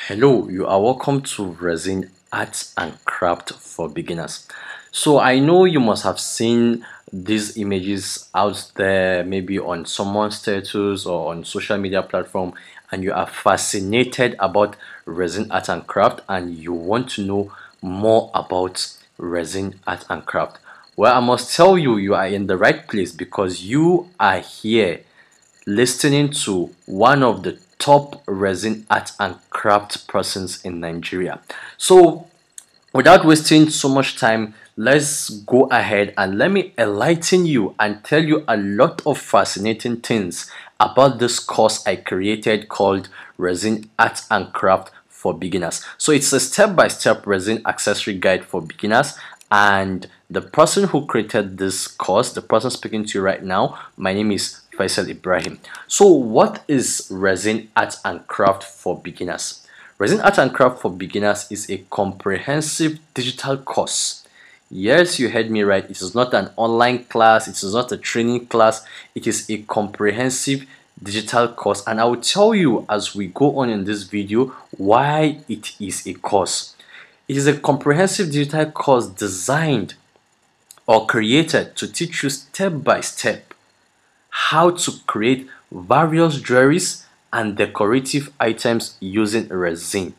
Hello, you are welcome to Resin Arts and Craft for Beginners. So I know you must have seen these images out there, maybe on someone's status or on social media platform, and you are fascinated about resin art and craft, and you want to know more about resin art and craft. Well, I must tell you, you are in the right place because you are here listening to one of the top resin art and craft persons in Nigeria. So, without wasting so much time, let's go ahead and let me enlighten you and tell you a lot of fascinating things about this course I created called Resin Art and Craft for Beginners. So it's a step-by-step resin accessory guide for beginners, and the person who created this course, the person speaking to you right now, my name is Faisal Ibrahim. So what is Resin Art and Craft for Beginners? Resin Art and Craft for Beginners is a comprehensive digital course. Yes, you heard me right. It is not an online class, it is not a training class, it is a comprehensive digital course, and I will tell you as we go on in this video why it is a course. It is a comprehensive digital course designed or created to teach you step by step how to create various jewelries and decorative items using resin.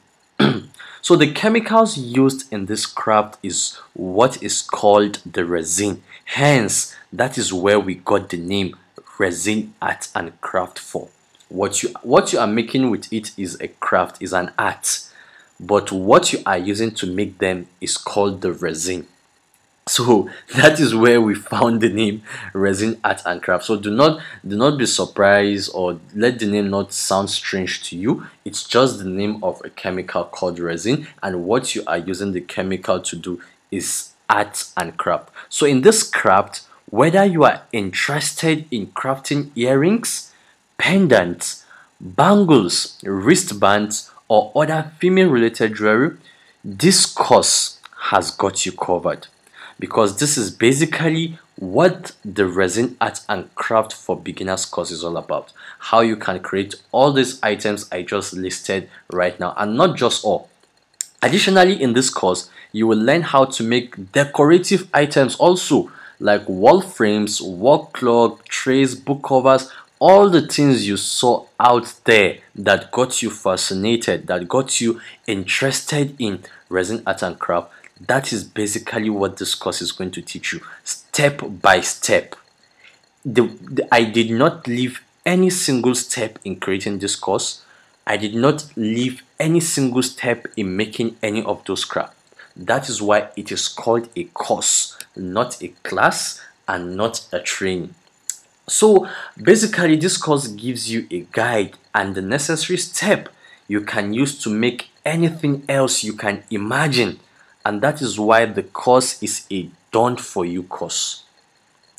So the chemicals used in this craft is what is called the resin. Hence, that is where we got the name Resin Art and Craft for. What you are making with it is a craft, is an art, but what you are using to make them is called the resin. So that is where we found the name Resin Art and Craft. So do not be surprised or let the name not sound strange to you. It's just the name of a chemical called resin, and what you are using the chemical to do is art and craft. So in this craft, whether you are interested in crafting earrings, pendants, bangles, wristbands, or other female related jewelry, this course has got you covered, because this is basically what the Resin Art and Craft for Beginners course is all about. How you can create all these items I just listed right now, and not just all. Additionally, in this course, you will learn how to make decorative items also, like wall frames, wall clock, trays, book covers, all the things you saw out there that got you fascinated, that got you interested in resin art and craft. That is basically what this course is going to teach you step by step. I did not leave any single step in creating this course. I did not leave any single step in making any of those crafts. That is why it is called a course, not a class and not a training. So basically, this course gives you a guide and the necessary step you can use to make anything else you can imagine, and that is why the course is a done for you course.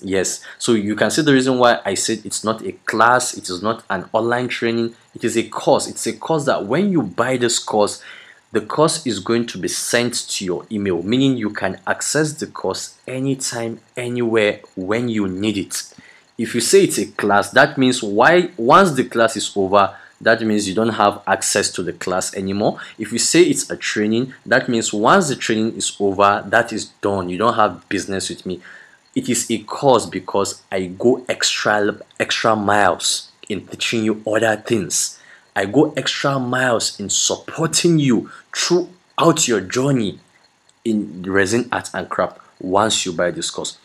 Yes, so you can see the reason why I said it's not a class, it is not an online training, it is a course. It's a course that when you buy this course, the course is going to be sent to your email, meaning you can access the course anytime, anywhere, when you need it. If you say it's a class, that means once the class is over, that means you don't have access to the class anymore. If you say it's a training, that means once the training is over, that is done. You don't have business with me. It is a course because I go extra miles in teaching you other things. I go extra miles in supporting you throughout your journey in resin art and craft once you buy this course.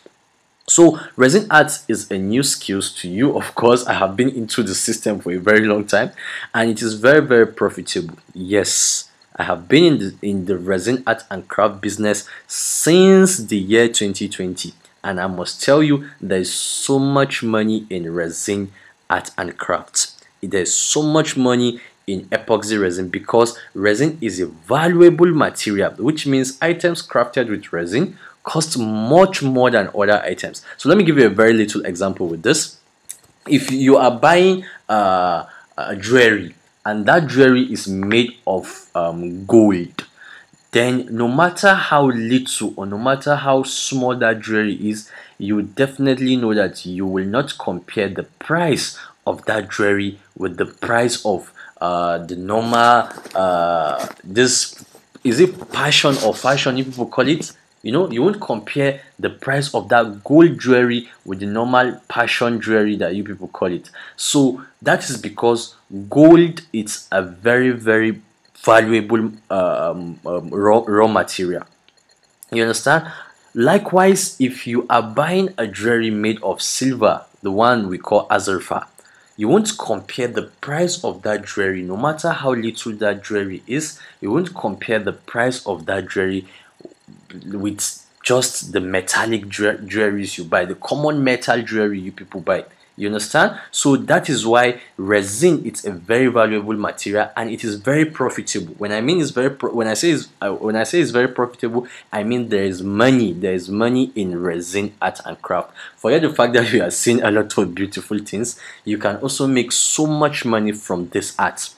So resin art is a new skills to you. Of course, I have been into the system for a very long time, and it is very profitable. Yes, I have been in the resin art and craft business since the year 2020, and I must tell you, there is so much money in resin art and craft. There's so much money in epoxy resin because resin is a valuable material, which means items crafted with resin cost much more than other items. So let me give you a very little example with this. If you are buying a jewelry and that jewelry is made of gold, then no matter how little or no matter how small that jewelry is, you definitely know that you will not compare the price of that jewelry with the price of the normal this, is it passion or fashion you people call it? You know, you won't compare the price of that gold jewelry with the normal passion jewelry that you people call it. So that is because gold is a very very valuable raw material. You understand? Likewise, if you are buying a jewelry made of silver, the one we call azurfa, you won't compare the price of that jewelry, no matter how little that jewelry is, you won't compare the price of that jewelry with just the metallic jewelries you buy, the common metal jewelry you people buy. You understand? So that is why resin, it's a very valuable material and it is very profitable. When I mean it's very when I say it's very profitable, I mean there is money in resin art and craft. Forget the fact that you are seeing a lot of beautiful things, you can also make so much money from this art.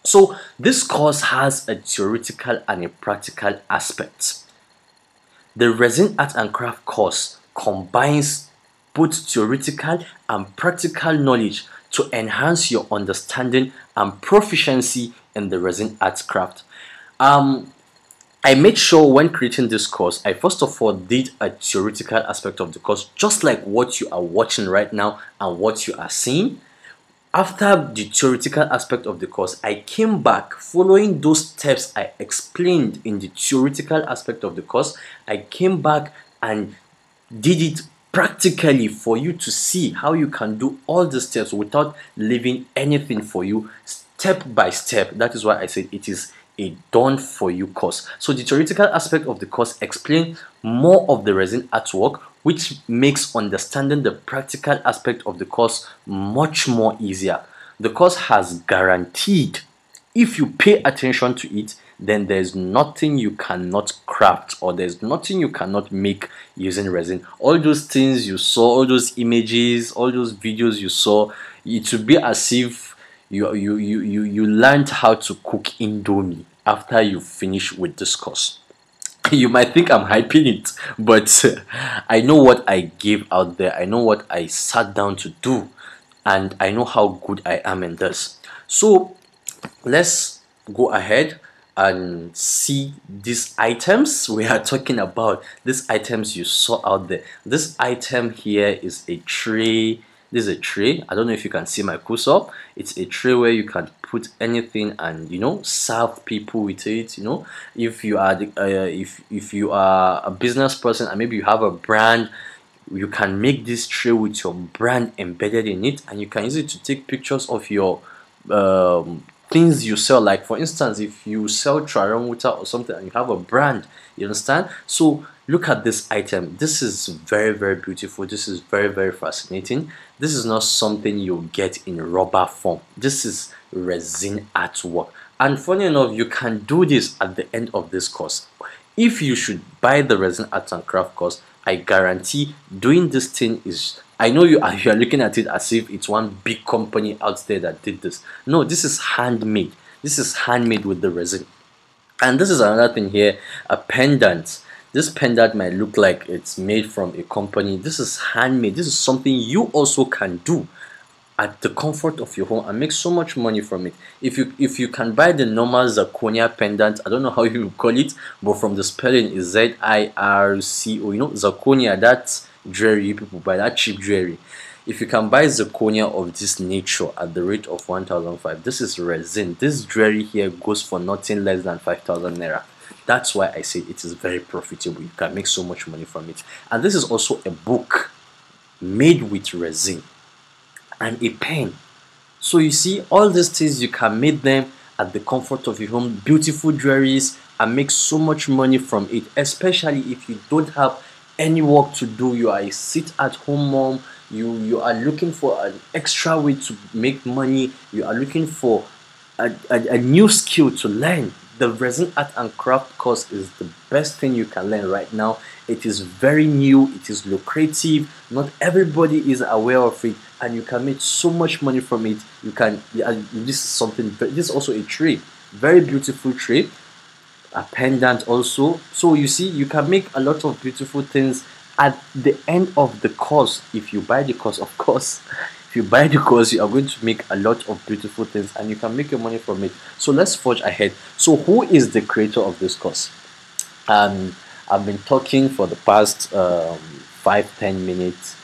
So this course has a theoretical and a practical aspect. The resin art and craft course combines both theoretical and practical knowledge to enhance your understanding and proficiency in the resin art craft. I made sure when creating this course, I first of all did a theoretical aspect of the course, just like what you are watching right now and what you are seeing. After the theoretical aspect of the course, I came back following those steps I explained in the theoretical aspect of the course. I came back and did it practically for you to see how you can do all the steps without leaving anything for you, step by step. That is why I said it is a done for you course. So the theoretical aspect of the course explains more of the resin artwork, which makes understanding the practical aspect of the course much more easier. The course has guaranteed, if you pay attention to it, then there's nothing you cannot craft or there's nothing you cannot make using resin. All those things you saw, all those images, all those videos you saw, it would be as if you learned how to cook indomie after you finish with this course. You might think I'm hyping it, but I know what I gave out there, I know what I sat down to do, and I know how good I am in this. So let's go ahead and see these items we are talking about. These items you saw out there. This item here is a tray. This is a tray. I don't know if you can see my cursor. It's a tray where you can put anything and, you know, serve people with it. You know, if you are if you are a business person and maybe you have a brand, you can make this tray with your brand embedded in it, and you can use it to take pictures of your things you sell. Like for instance, if you sell triron water or something and you have a brand, you understand? So look at this item. This is very very beautiful. This is very very fascinating. This is not something you get in rubber form. This is resin artwork, and funny enough, you can do this at the end of this course. If you should buy the resin art and craft course, I guarantee doing this thing is, I know you are looking at it as if it's one big company out there that did this. No, this is handmade. This is handmade with the resin. And this is another thing here, a pendant. This pendant might look like it's made from a company. This is handmade. This is something you also can do at the comfort of your home and make so much money from it. If you can buy the normal zirconia pendant, I don't know how you call it, but from the spelling is ZIRCO. You know, zirconia, that jewelry people buy, that cheap jewelry. If you can buy zirconia of this nature at the rate of 1,500, this is resin. This jewelry here goes for nothing less than 5,000 naira. That's why I say it is very profitable. You can make so much money from it. And this is also a book made with resin and a pen. So you see, all these things you can make them at the comfort of your home, beautiful jewelries, and make so much money from it. Especially if you don't have any work to do, you are a sit-at-home mom, you are looking for an extra way to make money, you are looking for a new skill to learn. The resin art and craft course is the best thing you can learn right now. It is very new, it is lucrative, not everybody is aware of it, and you can make so much money from it. You can, this is something, this is also a tray, very beautiful tray, a pendant also. So you see, you can make a lot of beautiful things at the end of the course. If you buy the course, of course, If you buy the course, you are going to make a lot of beautiful things and you can make your money from it. So let's forge ahead. So who is the creator of this course? um I've been talking for the past 5-10 minutes,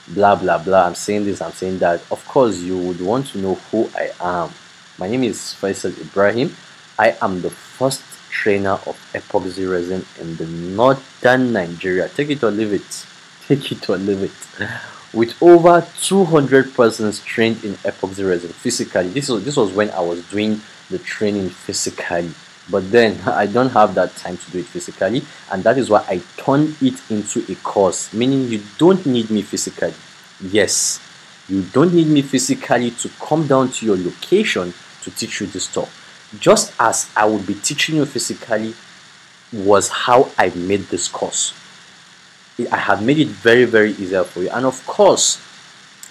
blah blah blah. I'm saying this, I'm saying that. Of course you would want to know who I am. My name is Faisal Ibrahim. I am the first trainer of epoxy resin in the northern Nigeria. Take it or leave it. Take it or leave it. With over 200 persons trained in epoxy resin physically. This was when I was doing the training physically, but then I don't have that time to do it physically, and that is why I turned it into a course, meaning you don't need me physically. Yes, you don't need me physically to come down to your location to teach you this stuff. Just as I would be teaching you physically was how I made this course. I have made it very, very easier for you. And of course,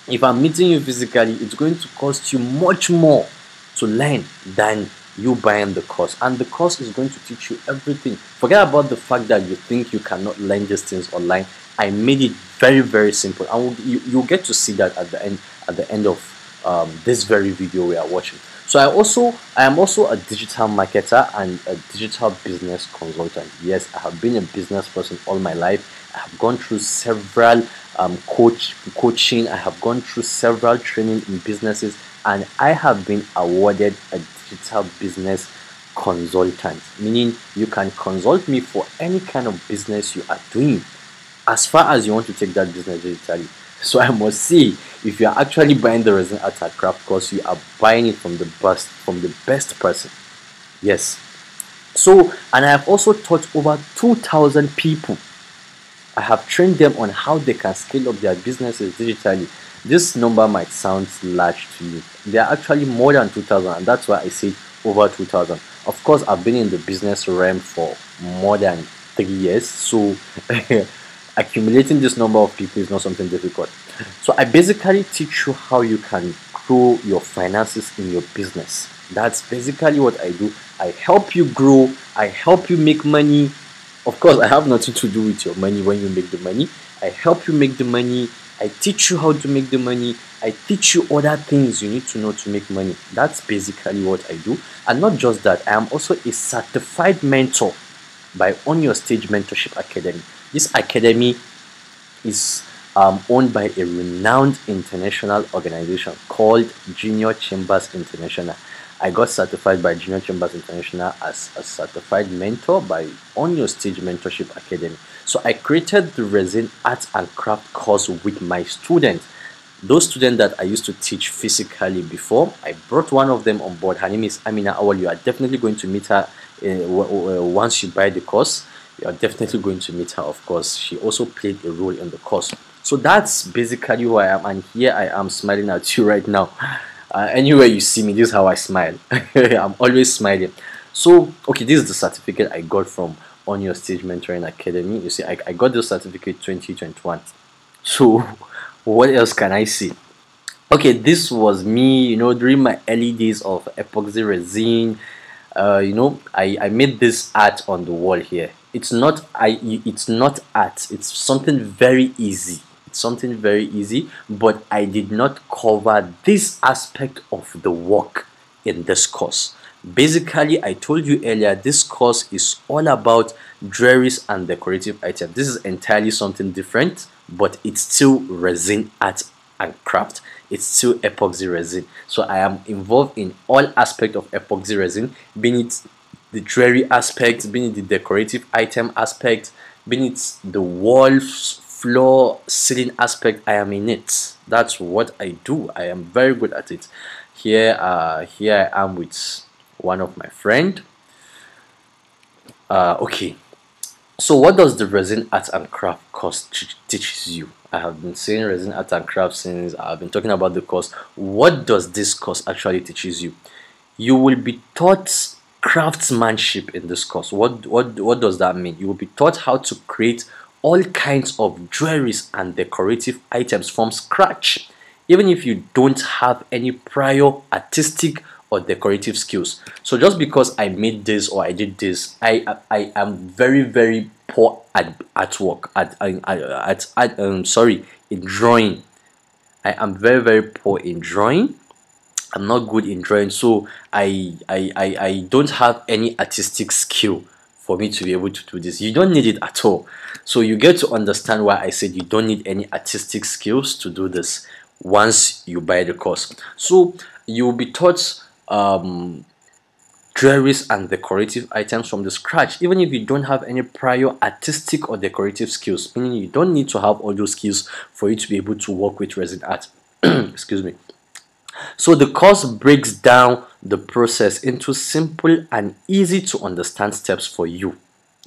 if I'm meeting you physically, it's going to cost you much more to learn than you buying the course. And the course is going to teach you everything. Forget about the fact that you think you cannot learn these things online. I made it very, very simple, and you'll get to see that at the end of this very video we are watching. So I am also a digital marketer and a digital business consultant. Yes, I have been a business person all my life. I have gone through several coaching. I have gone through several training in businesses, and I have been awarded a digital business consultant, meaning you can consult me for any kind of business you are doing, as far as you want to take that business digitally. So I must see, if you are actually buying the resin art and craft course, you are buying it from the best person. Yes. So, and I have also taught over 2,000 people. I have trained them on how they can scale up their businesses digitally. This number might sound large to you. There are actually more than 2,000, and that's why I said over 2,000. Of course, I've been in the business realm for more than 3 years, so accumulating this number of people is not something difficult. So I basically teach you how you can grow your finances in your business. That's basically what I do. I help you grow, I help you make money. Of course, I have nothing to do with your money when you make the money. I help you make the money. I teach you how to make the money. I teach you other things you need to know to make money. That's basically what I do. And not just that, I am also a certified mentor by On Your Stage Mentorship Academy. This academy is owned by a renowned international organization called Junior Chambers International. I got certified by Junior Chambers International as a certified mentor by On Your Stage Mentorship Academy. So I created the resin art and craft course with my students. Those students that I used to teach physically before, I brought one of them on board. Her name is Amina Awal. You are definitely going to meet her once you buy the course. You are definitely going to meet her, of course. She also played a role in the course. So that's basically who I am, and here I am smiling at you right now. Anywhere you see me, this is how I smile. I'm always smiling. So okay, this is the certificate I got from On Your Stage Mentoring Academy. You see, I got this certificate 2021. So what else can I say? Okay, this was me, during my early days of epoxy resin. I made this art on the wall here. It's not art, it's something very easy. It's something very easy, but I did not cover this aspect of the work in this course. Basically, I told you earlier, this course is all about jewelries and decorative items. This is entirely something different, but it's still resin art and craft. It's still epoxy resin. So I am involved in all aspects of epoxy resin, being it the jewelry aspect, being it the decorative item aspect, being it the walls, floor, ceiling aspect. I am in it. That's what I do. I am very good at it. Here I am with one of my friend. Okay, so what does the resin art and craft course teaches you? I have been saying resin art and craft since I've been talking about the course. What does this course actually teaches you? You will be taught craftsmanship in this course. What does that mean? You will be taught how to create all kinds of jewelries and decorative items from scratch, even if you don't have any prior artistic or decorative skills. So just because I made this or I did this, I am very, very poor at artwork, sorry, in drawing. I am very, very poor in drawing. I'm not good in drawing, so I don't have any artistic skill for me to be able to do this. You don't need it at all. So you get to understand why I said you don't need any artistic skills to do this once you buy the course. So you'll be taught jewelries and decorative items from the scratch, even if you don't have any prior artistic or decorative skills, meaning you don't need to have all those skills for you to be able to work with resin art. Excuse me. So the course breaks down the process into simple and easy to understand steps for you.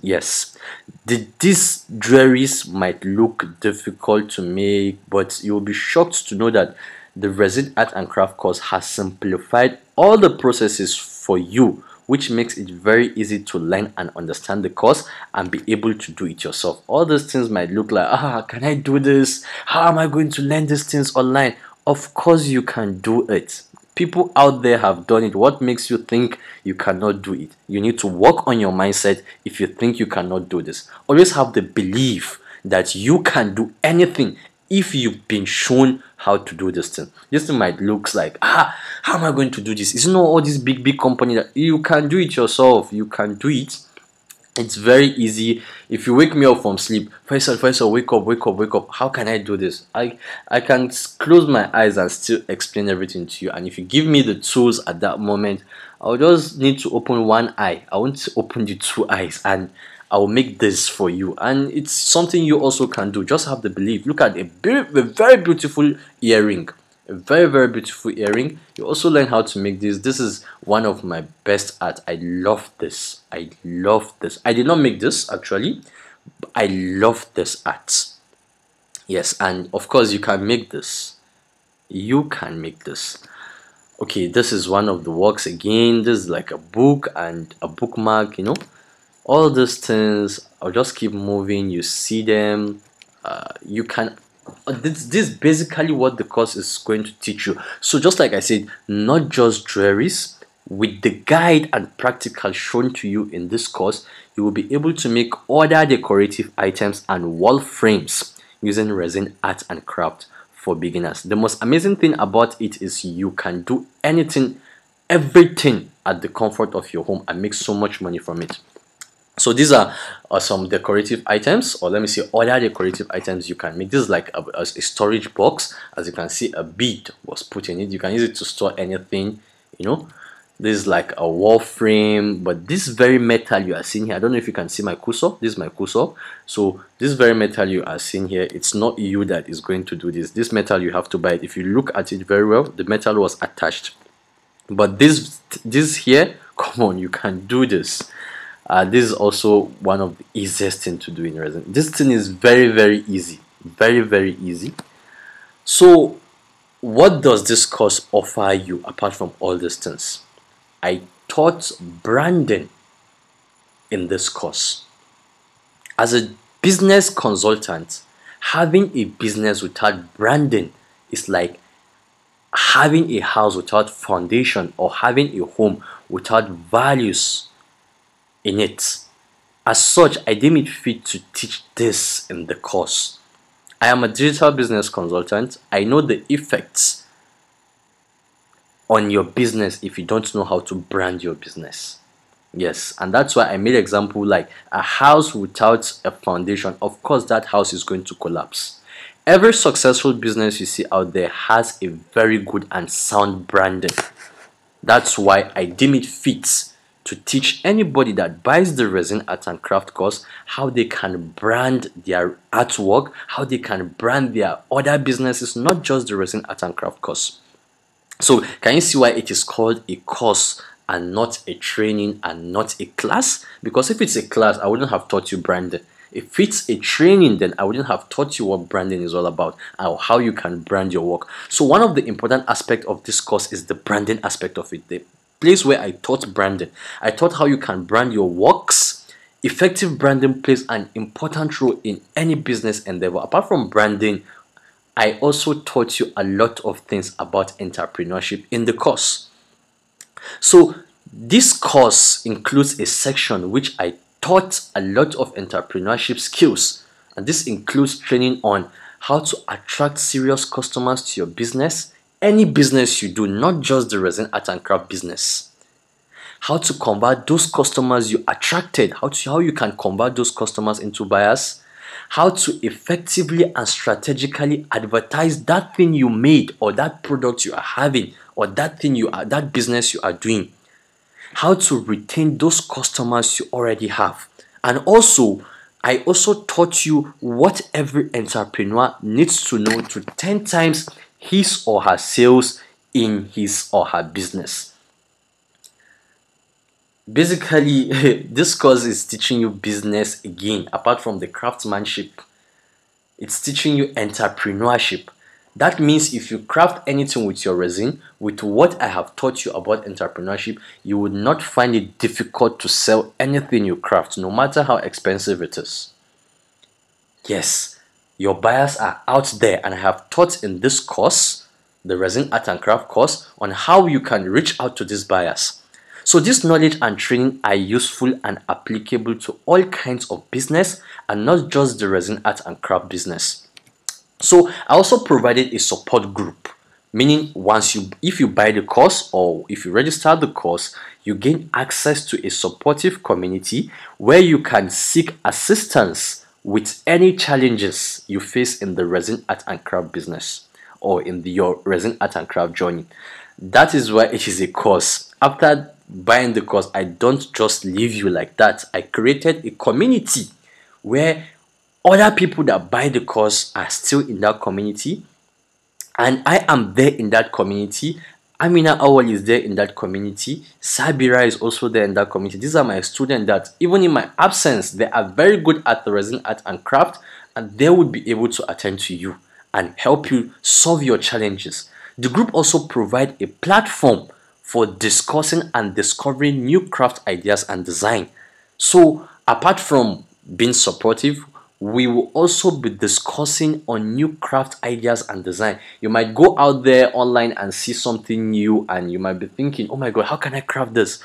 Yes, these jewelries might look difficult to make, but you'll be shocked to know that the resin art and craft course has simplified all the processes for you, which makes it very easy to learn and understand the course and be able to do it yourself. All these things might look like, can I do this? How am I going to learn these things online? Of course you can do it. People out there have done it. What makes you think you cannot do it? You need to work on your mindset if you think you cannot do this. Always have the belief that you can do anything if you've been shown how to do this thing. This thing might look like, how am I going to do this? It's not all these big companies that you can do it yourself. You can do it. It's very easy. If you wake me up from sleep, Faisal, wake up. How can I do this? I can close my eyes and still explain everything to you. And if you give me the tools at that moment, I'll just need to open one eye. I won't open the two eyes, and I'll make this for you. And it's something you also can do. Just have the belief. Look at a very beautiful earring. A very beautiful earring. You also learn how to make this. This is one of my best art. I love this. I did not make this actually. I love this art. Yes, and of course you can make this. You can make this. Okay, this is one of the works again. This is like a book and a bookmark, all these things. I'll just keep moving. You see them. You can this is basically what the course is going to teach you. So just like I said, not just jewelries. With the guide and practical shown to you in this course, you will be able to make other decorative items and wall frames using resin art and craft for beginners. The most amazing thing about it is you can do anything, everything at the comfort of your home and make so much money from it. So these are some decorative items, or let me say other decorative items you can make. This is like a storage box. As you can see, a bead was put in it. You can use it to store anything. This is like a wall frame, but this very metal you are seeing here, I don't know if you can see my cursor. This is my cursor. So this very metal you are seeing here, it's not you that is going to do this. This metal you have to buy it. If you look at it very well, the metal was attached. But this here, come on, you can do this. This is also one of the easiest thing to do in resin. This thing is very easy, very easy. So what does this course offer you apart from all these things? I taught branding in this course. As a business consultant, having a business without branding is like having a house without foundation, or having a home without values in it. As such, I deem it fit to teach this in the course. I am a digital business consultant. I know the effects on your business if you don't know how to brand your business. Yes, and that's why I made example like a house without a foundation. Of course, that house is going to collapse. Every successful business you see out there has a very good and sound branding. That's why I deem it fits to teach anybody that buys the resin art and craft course how they can brand their artwork, how they can brand their other businesses, not just the resin art and craft course. So can you see why it is called a course and not a training and not a class? Because if it's a class, I wouldn't have taught you branding. If it's a training, then I wouldn't have taught you what branding is all about and how you can brand your work. So one of the important aspects of this course is the branding aspect of it. The place where I taught branding, I taught how you can brand your works. Effective branding plays an important role in any business endeavor. Apart from branding, I also taught you a lot of things about entrepreneurship in the course. So this course includes a section which I taught a lot of entrepreneurship skills, and this includes training on how to attract serious customers to your business, any business you do, not just the resin art and craft business. How to convert those customers you attracted, how you can convert those customers into buyers, how to effectively and strategically advertise that thing you made or that product you are having or that business you are doing, how to retain those customers you already have. And also, I also taught you what every entrepreneur needs to know to 10 times his or her sales in his or her business. Basically, this course is teaching you business again, apart from the craftsmanship. It's teaching you entrepreneurship. That means if you craft anything with your resin, with what I have taught you about entrepreneurship, you would not find it difficult to sell anything you craft, no matter how expensive it is. Yes, your buyers are out there, and I have taught in this course, the Resin Art and Craft course, on how you can reach out to these buyers. So this knowledge and training are useful and applicable to all kinds of business and not just the resin art and craft business. So I also provided a support group, meaning if you buy the course or if you register the course, you gain access to a supportive community where you can seek assistance with any challenges you face in the resin art and craft business or in your resin art and craft journey. That is why it is a course. After buying the course, I don't just leave you like that. I created a community where other people that buy the course are still in that community, and I am there in that community. Amina Awal is there in that community. Sabira is also there in that community. These are my students that even in my absence, they are very good at the resin art and craft, and they would be able to attend to you and help you solve your challenges. The group also provides a platform for discussing and discovering new craft ideas and design. So apart from being supportive, we will also be discussing on new craft ideas and design. You might go out there online and see something new and you might be thinking, oh my god, how can I craft this?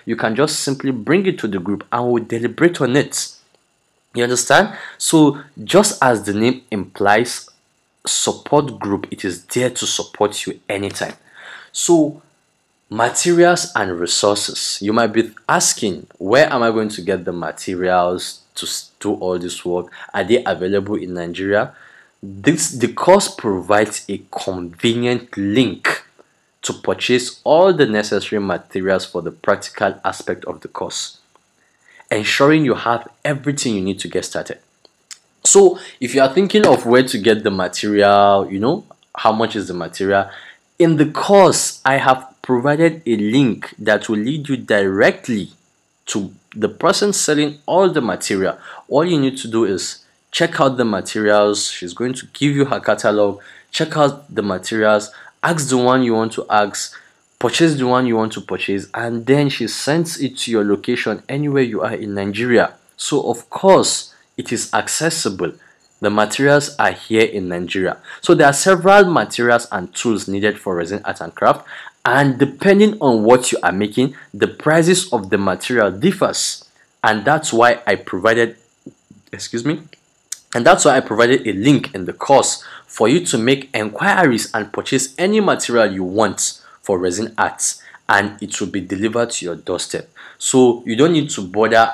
You can just simply bring it to the group and we'll deliberate on it. You understand? So just as the name implies, support group, it is there to support you anytime. So materials and resources. You might be asking, where am I going to get the materials to do all this work? Are they available in Nigeria? The course provides a convenient link to purchase all the necessary materials for the practical aspect of the course, ensuring you have everything you need to get started. So if you are thinking of where to get the material, how much is the material, in the course I have provided a link that will lead you directly to the person selling all the material. All you need to do is check out the materials. She's going to give you her catalog. Check out the materials, ask the one you want to ask, purchase the one you want to purchase, and then she sends it to your location anywhere you are in Nigeria. So of course it is accessible. The materials are here in Nigeria. So there are several materials and tools needed for resin art and craft, and depending on what you are making, the prices of the material differs. And that's why I provided a link in the course for you to make enquiries and purchase any material you want for resin arts, and it will be delivered to your doorstep. So you don't need to bother,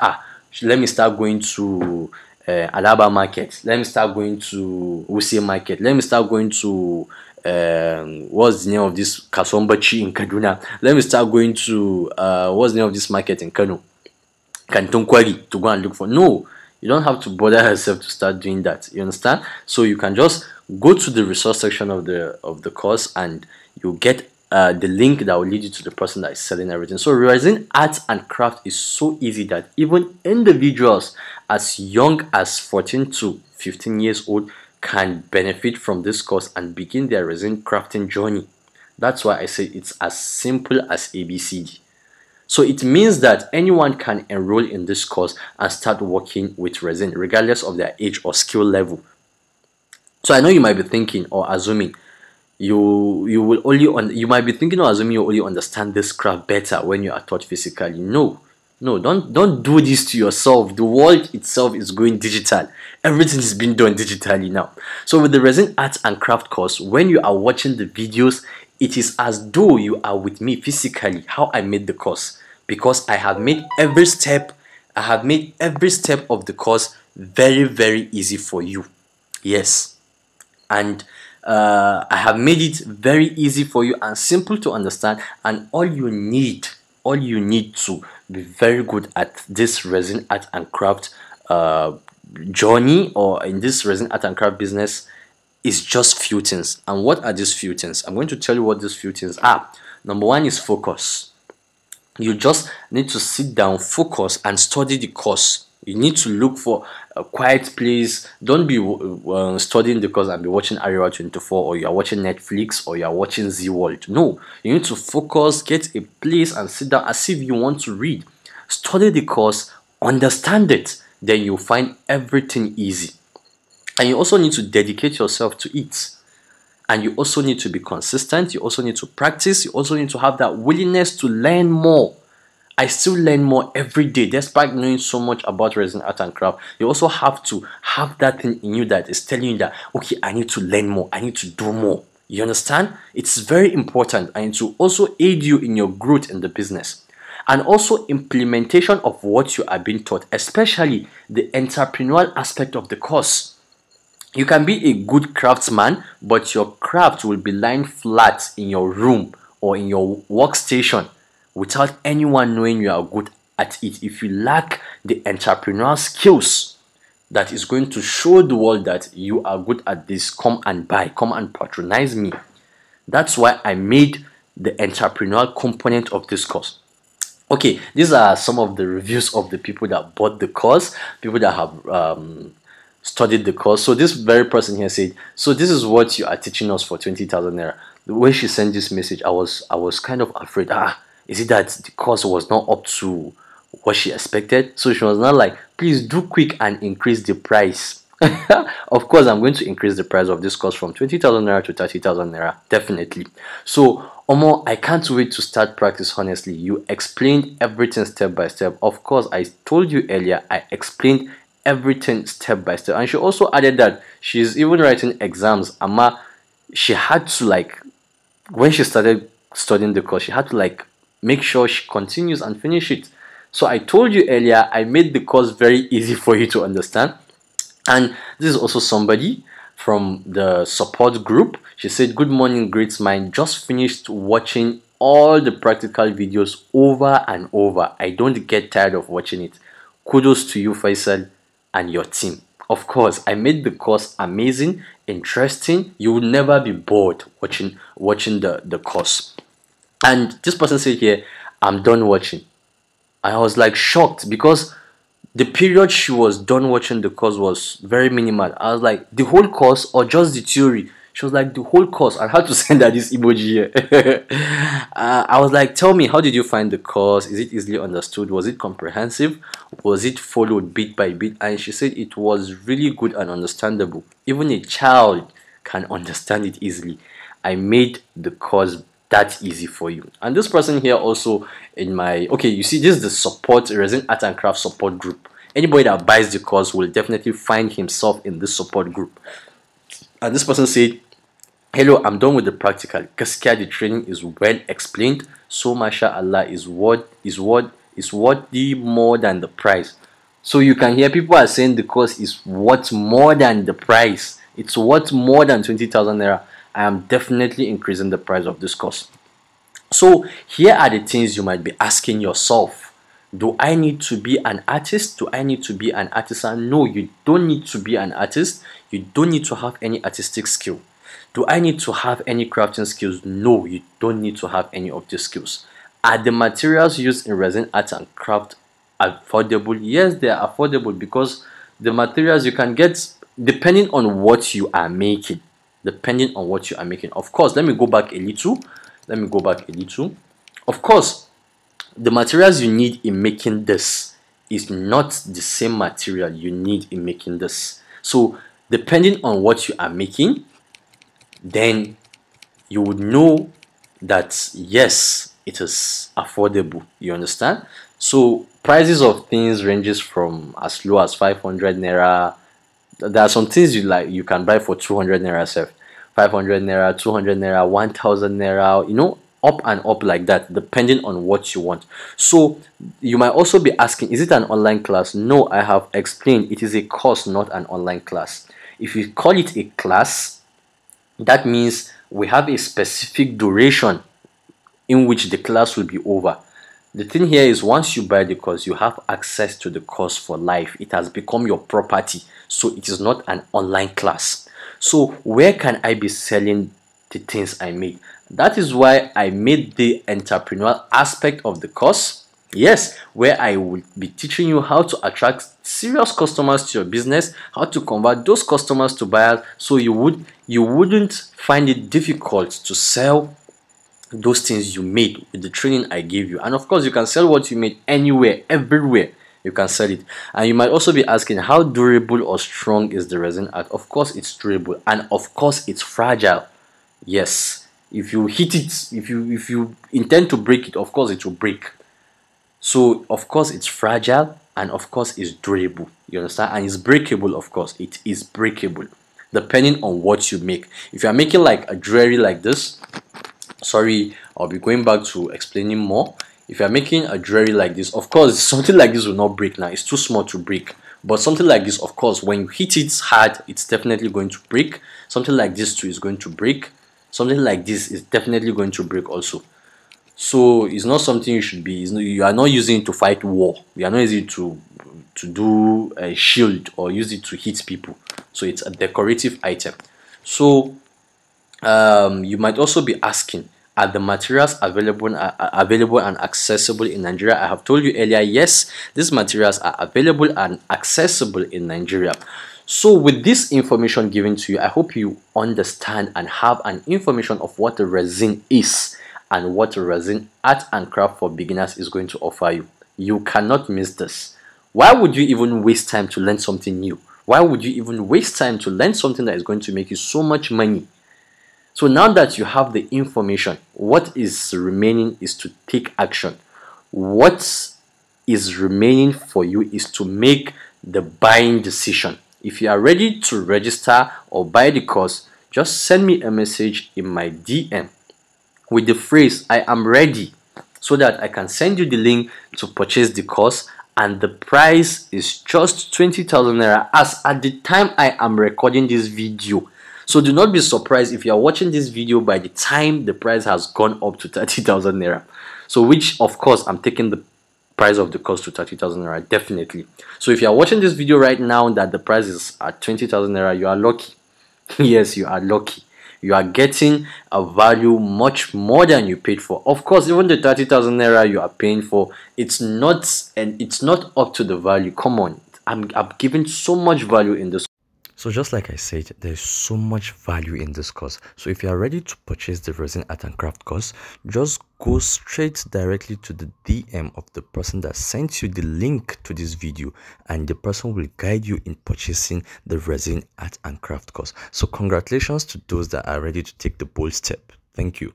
let me start going to Alaba market, let me start going to Wuse market, let me start going to what's the name of this Kasombachi in Kaduna, let me start going to what's the name of this market in Kano, Canton Kwari, to go and look for. No, you don't have to bother yourself to start doing that. You understand? So you can just go to the resource section of the course and you get the link that will lead you to the person that is selling everything. So resin art and craft is so easy that even individuals as young as 14 to 15 years old can benefit from this course and begin their resin crafting journey. That's why I say it's as simple as ABCD. So it means that anyone can enroll in this course and start working with resin regardless of their age or skill level. So I know you might be thinking or assuming you might be thinking or assuming you only understand this craft better when you are taught physically. No, No, don't do this to yourself. The world itself is going digital. Everything is being done digitally now. So with the resin art and craft course, when you are watching the videos, it is as though you are with me physically, how I made the course, because I have made every step. I have made every step of the course very, very easy for you. Yes, and I have made it very easy for you and simple to understand. And all you need to be very good at this resin art and craft journey, or in this resin art and craft business, is just few things. And what are these few things? I'm going to tell you what these few things are. Number one is focus. You just need to sit down, focus, and study the course. You need to look for a quiet place. Don't be studying the course and be watching Area 24, or you are watching Netflix, or you are watching Z World. No, you need to focus, get a place, and sit down as if you want to read. Study the course, understand it, then you'll find everything easy. And you also need to dedicate yourself to it. And you also need to be consistent. You also need to practice. You also need to have that willingness to learn more. I still learn more every day, despite knowing so much about resin art and craft. You also have to have that thing in you that is telling you that, okay, I need to learn more. I need to do more. You understand? It's very important, and to also aid you in your growth in the business. And also implementation of what you are being taught, especially the entrepreneurial aspect of the course. You can be a good craftsman, but your craft will be lying flat in your room or in your workstation without anyone knowing you are good at it. If you lack the entrepreneurial skills that is going to show the world that you are good at this, come and buy, come and patronize me. That's why I made the entrepreneurial component of this course. Okay, these are some of the reviews of the people that bought the course, people that have studied the course. So this very person here said, so this is what you are teaching us for 20,000 naira. The way she sent this message, I was kind of afraid. Is it that the course was not up to what she expected? So she was not like, please do quick and increase the price. Of course, I'm going to increase the price of this course from 20,000 naira to 30,000 naira, definitely. So Omo, I can't wait to start practice. Honestly, you explained everything step by step. Of course, I told you earlier, I explained everything step by step. And she also added that she's even writing exams. Ama, she had to, like, when she started studying the course, she had to, like, make sure she continues and finish it. So I told you earlier, I made the course very easy for you to understand. And this is also somebody from the support group. She said, good morning, great mind. Just finished watching all the practical videos over and over. I don't get tired of watching it. Kudos to you, Faisal, and your team. Of course, I made the course amazing, interesting. You will never be bored watching the course. And this person said here, I'm done watching. I was like shocked, because the period she was done watching the course was very minimal. I was like, the whole course or just the theory? She was like, the whole course. I had to send her this emoji here. I was like, tell me, how did you find the course? Is it easily understood? Was it comprehensive? Was it followed bit by bit? And she said it was really good and understandable. Even a child can understand it easily. I made the course that easy for you. And this person here also in my, okay, you see, this is the support, resin art and craft support group. Anybody that buys the course will definitely find himself in this support group. And this person said, hello, I'm done with the practical. Gaskiya, the training is well explained. So mashallah is worthy more than the price. So you can hear people are saying the course is worth more than the price. It's worth more than 20,000 naira. I am definitely increasing the price of this course. So here are the things you might be asking yourself. Do I need to be an artist? Do I need to be an artisan? No, you don't need to be an artist. You don't need to have any artistic skill. Do I need to have any crafting skills? No, you don't need to have any of these skills. Are the materials used in resin art and craft affordable? Yes, they are affordable, because the materials you can get depending on what you are making. Depending on what you are making. Of course, let me go back a little. Of course, the materials you need in making this is not the same material you need in making this. So depending on what you are making, then you would know that yes, it is affordable. You understand? So prices of things ranges from as low as 500 naira. There are some things you can buy for 200 naira self, 500 naira, 200 naira, 1000 naira, up and up like that, depending on what you want. So you might also be asking, is it an online class? No, I have explained it is a course, not an online class. If you call it a class, that means we have a specific duration in which the class will be over. The thing here is, once you buy the course, you have access to the course for life. It has become your property. So it is not an online class. So where can I be selling the things I made? That is why I made the entrepreneurial aspect of the course. Yes, where I will be teaching you how to attract serious customers to your business, how to convert those customers to buyers, so you wouldn't find it difficult to sell those things you made with the training I gave you. And of course, you can sell what you made anywhere, everywhere. You can sell it. And you might also be asking, how durable or strong is the resin art? Of course it's durable, and of course it's fragile. Yes, if you hit it, if you intend to break it, of course it will break. So of course it's fragile, and of course it's durable. You understand? And it's breakable. Of course it is breakable, depending on what you make. If you are making like a jewelry like this, sorry, I'll be going back to explaining more. If you're making a jewelry like this, of course something like this will not break now, it's too small to break. But something like this, of course, when you hit it hard, it's definitely going to break. Something like this too is going to break. Something like this is definitely going to break also. So it's not something you should be, you are not using it to fight war, you are not using it to do a shield or use it to hit people. So it's a decorative item. So you might also be asking, are the materials available and accessible in Nigeria? I have told you earlier, yes, these materials are available and accessible in Nigeria. So with this information given to you, I hope you understand and have an information of what the resin is and what the resin art and craft for beginners is going to offer you. You cannot miss this. Why would you even waste time to learn something new? Why would you even waste time to learn something that is going to make you so much money? So now that you have the information, what is remaining is to take action. What is remaining for you is to make the buying decision. If you are ready to register or buy the course, just send me a message in my DM with the phrase "I am ready," so that I can send you the link to purchase the course. And the price is just 20,000 naira as at the time I am recording this video. So do not be surprised if you are watching this video by the time the price has gone up to 30,000 naira. So which of course I'm taking the price of the course to 30,000 naira, definitely. So if you are watching this video right now that the price is at 20,000 naira, you are lucky. Yes, you are lucky. You are getting a value much more than you paid for. Of course, even the 30,000 naira you are paying for, it's not up to the value. Come on, I'm giving so much value in this. So just like I said, there's so much value in this course. So if you are ready to purchase the resin art and craft course, just go straight directly to the DM of the person that sent you the link to this video, and the person will guide you in purchasing the resin art and craft course. So congratulations to those that are ready to take the bold step. Thank you.